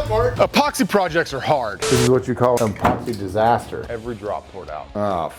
that part. Epoxy projects are hard. This is what you call an epoxy disaster. Every drop poured out. Oh,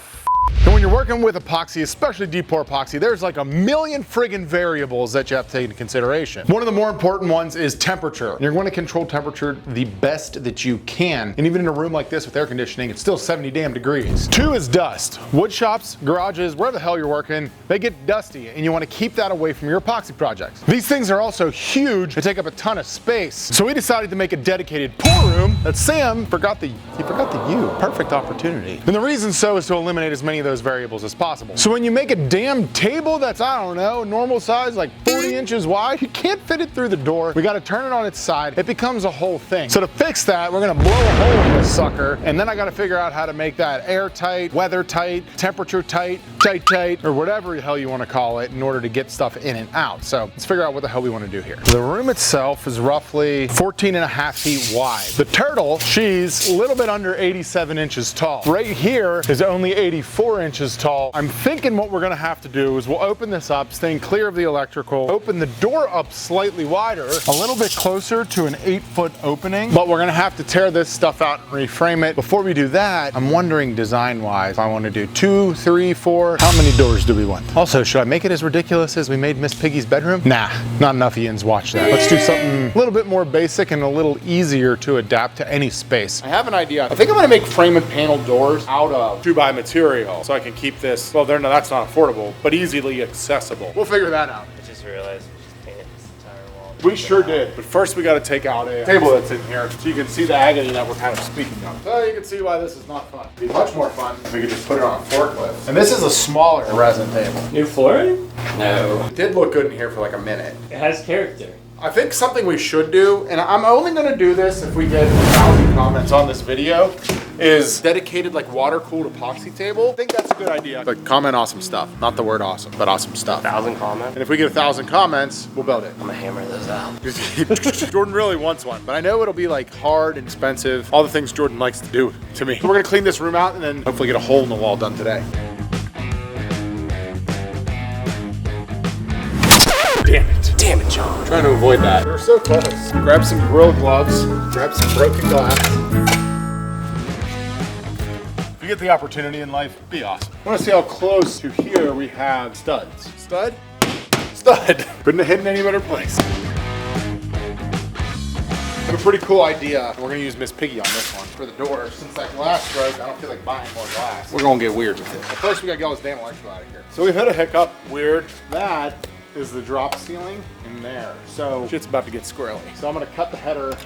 And when you're working with epoxy, especially deep pour epoxy, there's like a million friggin' variables that you have to take into consideration. One of the more important ones is temperature. You're going to control temperature the best that you can. And even in a room like this with air conditioning, it's still 70 damn degrees. 2 is dust. Wood shops, garages, wherever the hell you're working, they get dusty and you want to keep that away from your epoxy projects. These things are also huge. They take up a ton of space. So we decided to make a dedicated pour room that Sam forgot the U. Perfect opportunity. And the reason so is to eliminate as many of those variables as possible. So when you make a damn table that's, I don't know, normal size, like 40 inches wide, you can't fit it through the door. We gotta turn it on its side. It becomes a whole thing. So to fix that, we're gonna blow a hole in this sucker, and then I gotta figure out how to make that airtight, weather tight, temperature tight, tight, or whatever the hell you wanna call it in order to get stuff in and out. So let's figure out what the hell we wanna do here. The room itself is roughly 14.5 feet wide. The turtle, she's a little bit under 87 inches tall. Right here is only 84 inches tall. I'm thinking what we're gonna have to do is we'll open this up, staying clear of the electrical, open the door up slightly wider, a little bit closer to an 8-foot opening, but we're gonna have to tear this stuff out and reframe it. Before we do that, I'm wondering design-wise, if I wanna do 2, 3, 4, how many doors do we want? Also, should I make it as ridiculous as we made Miss Piggy's bedroom? Nah, not enough Ian's watched that. Let's do something a little bit more basic and a little easier to adapt to any space. I have an idea. I think I'm gonna make frame and panel doors out of 2x material so I can keep this, well, no, that's not affordable, but easily accessible. We'll figure that out. I just realized we just painted this entire wall. We sure did, but first we got to take out a table that's in here so you can see the agony that we're kind of speaking of. So you can see why this is not fun. It'd be much more fun if we could just put it on a forklift. And this is a smaller resin table. New flooring? No. It did look good in here for like a minute. It has character. I think something we should do, and I'm only gonna do this if we get 1,000 comments on this video, is dedicated like water-cooled epoxy table. I think that's a good idea. But comment awesome stuff. Not the word awesome, but awesome stuff. 1,000 comments? And if we get 1,000 comments, we'll build it. I'm gonna hammer those out. Jordan really wants one, but I know it'll be like hard and expensive. All the things Jordan likes to do to me. So we're gonna clean this room out and then hopefully get a hole in the wall done today. Damn it, John. I'm trying to avoid that. We're so close. Grab some grill gloves, grab some broken glass. If you get the opportunity in life, be awesome. I want to see how close to here we have studs. Stud? Stud. Couldn't have hidden any better place. I have a pretty cool idea. We're gonna use Miss Piggy on this one for the door. Since that glass broke, I don't feel like buying more glass. We're gonna get weird with it. But first we gotta get all this damn electrical out of here. So we've had a hiccup. Weird. That is the drop ceiling in there. So shit's about to get squirrely. So I'm gonna cut the header,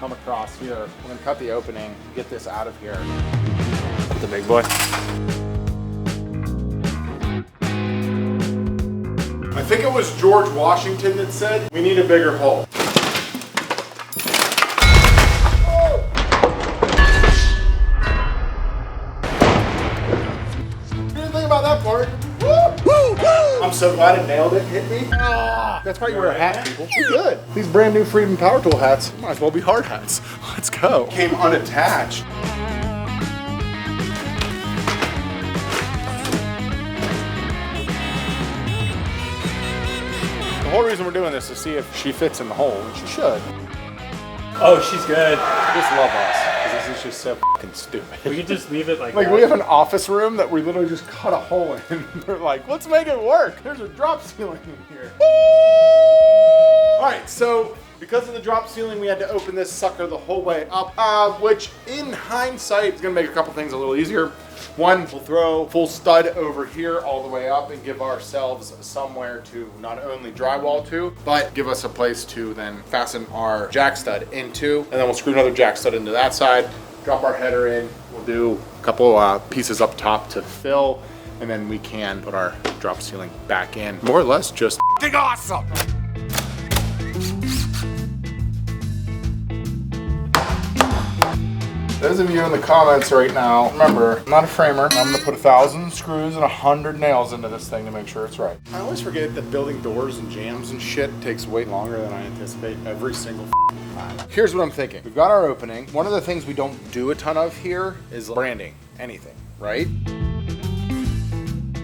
come across here. We're gonna cut the opening, get this out of here. The big boy. I think it was George Washington that said, we need a bigger hole. Didn't think about that part. I'm so glad it nailed it, hit me. That's why you wear a hat, people. We're good. These brand new Freedom Power Tool hats might as well be hard hats. Let's go. Came unattached. The whole reason we're doing this is to see if she fits in the hole, and she should. Oh, she's good. Just love us, because this is just so fucking stupid. We could just leave it like Like that. we have an office room that we literally just cut a hole in. We're like, let's make it work. There's a drop ceiling in here. All right, so because of the drop ceiling, we had to open this sucker the whole way up, which in hindsight is gonna make a couple things a little easier. One, we'll throw full stud over here all the way up and give ourselves somewhere to not only drywall to, but give us a place to then fasten our jack stud into, and then we'll screw another jack stud into that side, drop our header in, we'll do a couple pieces up top to fill, and then we can put our drop ceiling back in. More or less just f***ing awesome! Those of you in the comments right now, remember, I'm not a framer. I'm gonna put 1,000 screws and 100 nails into this thing to make sure it's right. I always forget that building doors and jambs and shit takes way longer than I anticipate every single time. Here's what I'm thinking. We've got our opening. One of the things we don't do a ton of here is branding anything, right?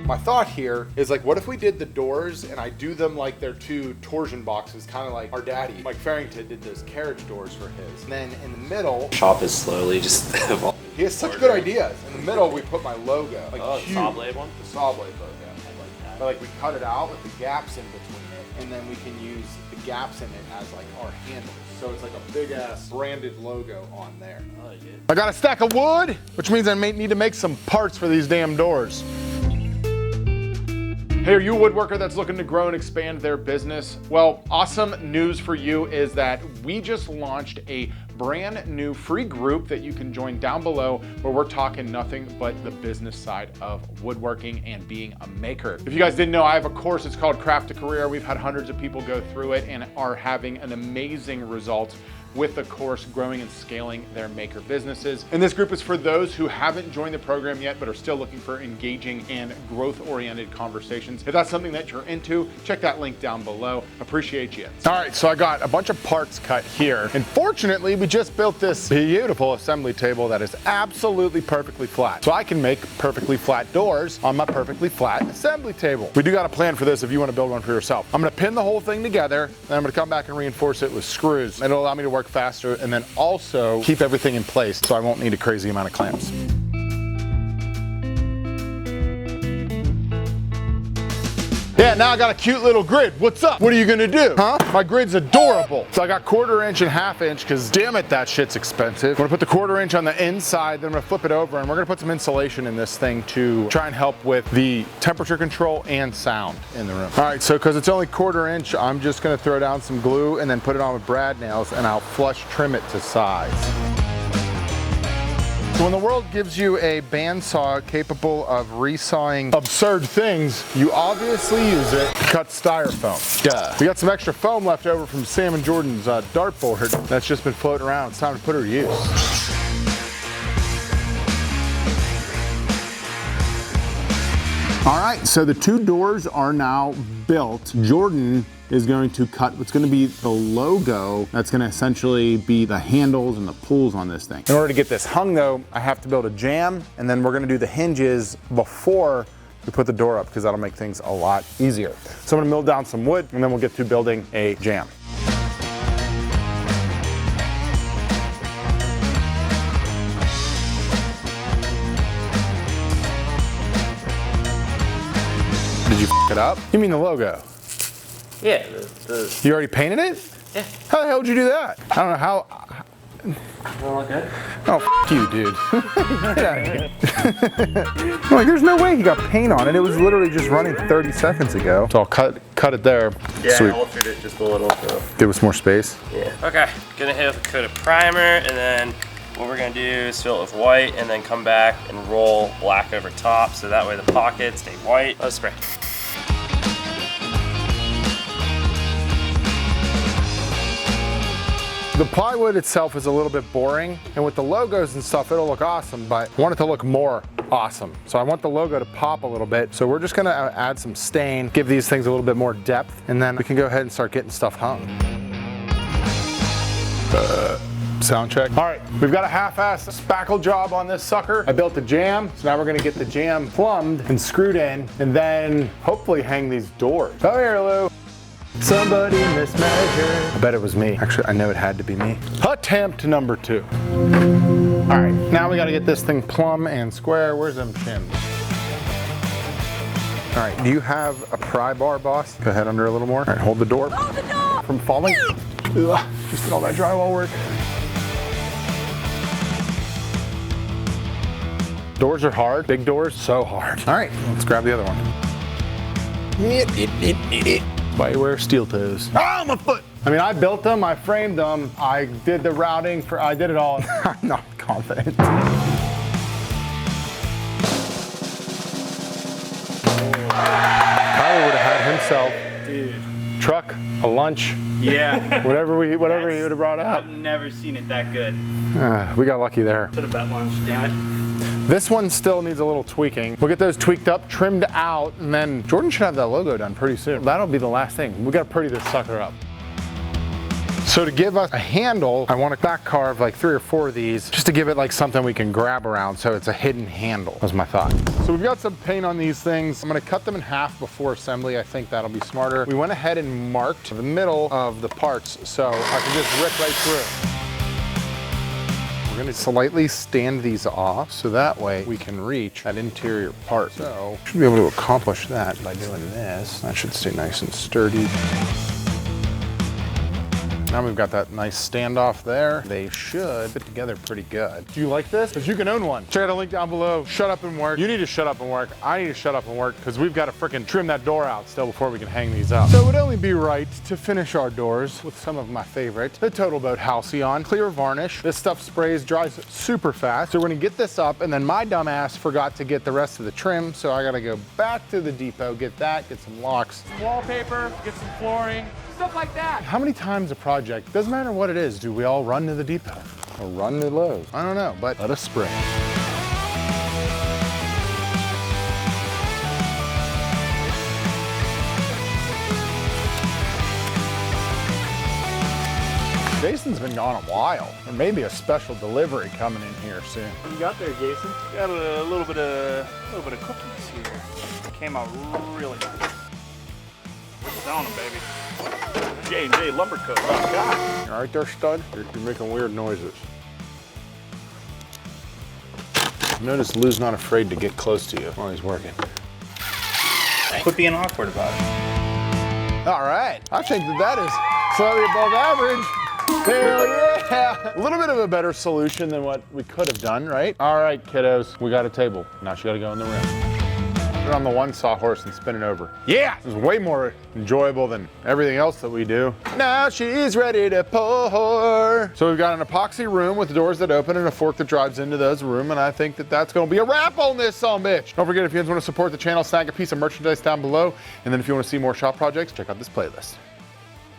My thought here is like, what if we did the doors and I do them like they're two torsion boxes, kind of like our daddy, Mike Farrington, did those carriage doors for his. And then in the middle, Shop is slowly just evolving. he has such good ideas. In the middle, we put my logo. Like Oh, huge, saw blade one? the saw blade logo. I like that. But like we cut it out with the gaps in between it, and then we can use the gaps in it as like our handles. So it's like a big ass branded logo on there. I like it. I got a stack of wood, which means I may need to make some parts for these damn doors. Hey, are you a woodworker that's looking to grow and expand their business? Well, awesome news for you is that we just launched a brand new free group that you can join down below, where we're talking nothing but the business side of woodworking and being a maker. If you guys didn't know, I have a course, it's called Craft a Career. We've had hundreds of people go through it and are having an amazing result with the course, growing and scaling their maker businesses. And this group is for those who haven't joined the program yet, but are still looking for engaging and growth-oriented conversations. If that's something that you're into, check that link down below. Appreciate you. All right, so I got a bunch of parts cut here. And fortunately, we just built this beautiful assembly table that is absolutely perfectly flat. So I can make perfectly flat doors on my perfectly flat assembly table. We do got a plan for this if you want to build one for yourself. I'm gonna pin the whole thing together, then I'm gonna come back and reinforce it with screws. It'll allow me to work faster and then also keep everything in place so I won't need a crazy amount of clamps. Yeah, now I got a cute little grid. What's up? What are you gonna do? Huh? My grid's adorable. So I got 1/4 inch and 1/2 inch, because damn it, that shit's expensive. I'm gonna put the 1/4 inch on the inside, then I'm gonna flip it over, and we're gonna put some insulation in this thing to try and help with the temperature control and sound in the room. All right, so because it's only 1/4 inch, I'm just gonna throw down some glue and then put it on with brad nails, and I'll flush trim it to size. When the world gives you a bandsaw capable of resawing absurd things, you obviously use it to cut styrofoam. Duh. We got some extra foam left over from Sam and Jordan's dartboard that's just been floating around. It's time to put her to use. All right, so the two doors are now built. Jordan is going to cut what's going to be the logo that's going to essentially be the handles and the pulls on this thing. In order to get this hung though, I have to build a jamb, and then we're going to do the hinges before we put the door up, because that'll make things a lot easier. So I'm going to mill down some wood, and then we'll get to building a jamb. Did you f it up? You mean the logo? Yeah, You already painted it? Yeah. How the hell did you do that? I don't know how. Well, okay. Oh, f you, dude. Get out of here. I'm like, there's no way he got paint on it. It was literally just running 30 seconds ago. So I'll cut it there. Yeah, Sweet. I altered it just a little. So. Give us more space. Yeah. Okay, gonna hit with a coat of primer, and then what we're gonna do is fill it with white, and then come back and roll black over top, so that way the pockets stay white. Let's spray. The plywood itself is a little bit boring, and with the logos and stuff, it'll look awesome, but I want it to look more awesome. So I want the logo to pop a little bit. So we're just gonna add some stain, give these things a little bit more depth, and then we can go ahead and start getting stuff hung. Sound check. All right, we've got a half-ass spackle job on this sucker. I built the jamb, so now we're gonna get the jamb plumbed and screwed in, and then hopefully hang these doors. Oh, here, Lou. Somebody mismeasured. I bet it was me. Actually, I know it had to be me. Attempt number 2. All right, now we gotta get this thing plumb and square. Where's them shims? All right, do you have a pry bar, boss? Go ahead under a little more. All right, hold the door. Hold the door! From falling. Ugh, just did all that drywall work. Doors are hard. Big doors, so hard. All right, let's grab the other one. Why you wear steel toes? Oh, my foot! I mean, I built them, I framed them, I did the routing, I did it all. I'm not confident. Tyler would have had himself truck, a lunch, Yeah. whatever he would have brought out. I've never seen it that good. We got lucky there. Should have bet lunch, damn it. This one still needs a little tweaking. We'll get those tweaked up, trimmed out, and then Jordan should have that logo done pretty soon. That'll be the last thing. We gotta pretty this sucker up. So to give us a handle, I want to back carve like 3 or 4 of these just to give it like something we can grab around, so it's a hidden handle, was my thought. So we've got some paint on these things. I'm going to cut them in half before assembly. I think that'll be smarter. We went ahead and marked the middle of the parts so I can just rip right through. We're going to slightly stand these off so that way we can reach that interior part. So should be able to accomplish that by doing this. That should stay nice and sturdy. Now we've got that nice standoff there. They should fit together pretty good. Do you like this? Because you can own one. Check out the link down below. Shut up and work. You need to shut up and work. I need to shut up and work because we've got to freaking trim that door out still before we can hang these up. So it would only be right to finish our doors with some of my favorites. The Total Boat Halcyon Clear Varnish. This stuff sprays, dries super fast. So we're gonna get this up, and then my dumb ass forgot to get the rest of the trim. So I gotta go back to the depot, get that, get some locks. Wallpaper, get some flooring, stuff like that. How many times a project, doesn't matter what it is, do we all run to the depot or run to Lowe's? I don't know, but let us spray. Jason's been gone a while. There may be a special delivery coming in here soon. What you got there, Jason? Got a little bit of cookies here. Came out really nice. What's on them, baby? J&J Lumber Co. Oh, God. You all right there, stud? You're making weird noises. Notice Lou's not afraid to get close to you while he's working. Quit being awkward about it. All right, I think that is slightly above average. Hell yeah! A little bit of a better solution than what we could have done, right? All right, kiddos, we got a table. Now she gotta go in the rim. Put it on the one sawhorse and spin it over. Yeah! This is way more enjoyable than everything else that we do. Now she's ready to pour. So we've got an epoxy room with doors that open and a fork that drives into those room, and I think that that's gonna be a wrap on this sumbitch. Don't forget, if you guys wanna support the channel, snag a piece of merchandise down below, and then if you wanna see more shop projects, check out this playlist.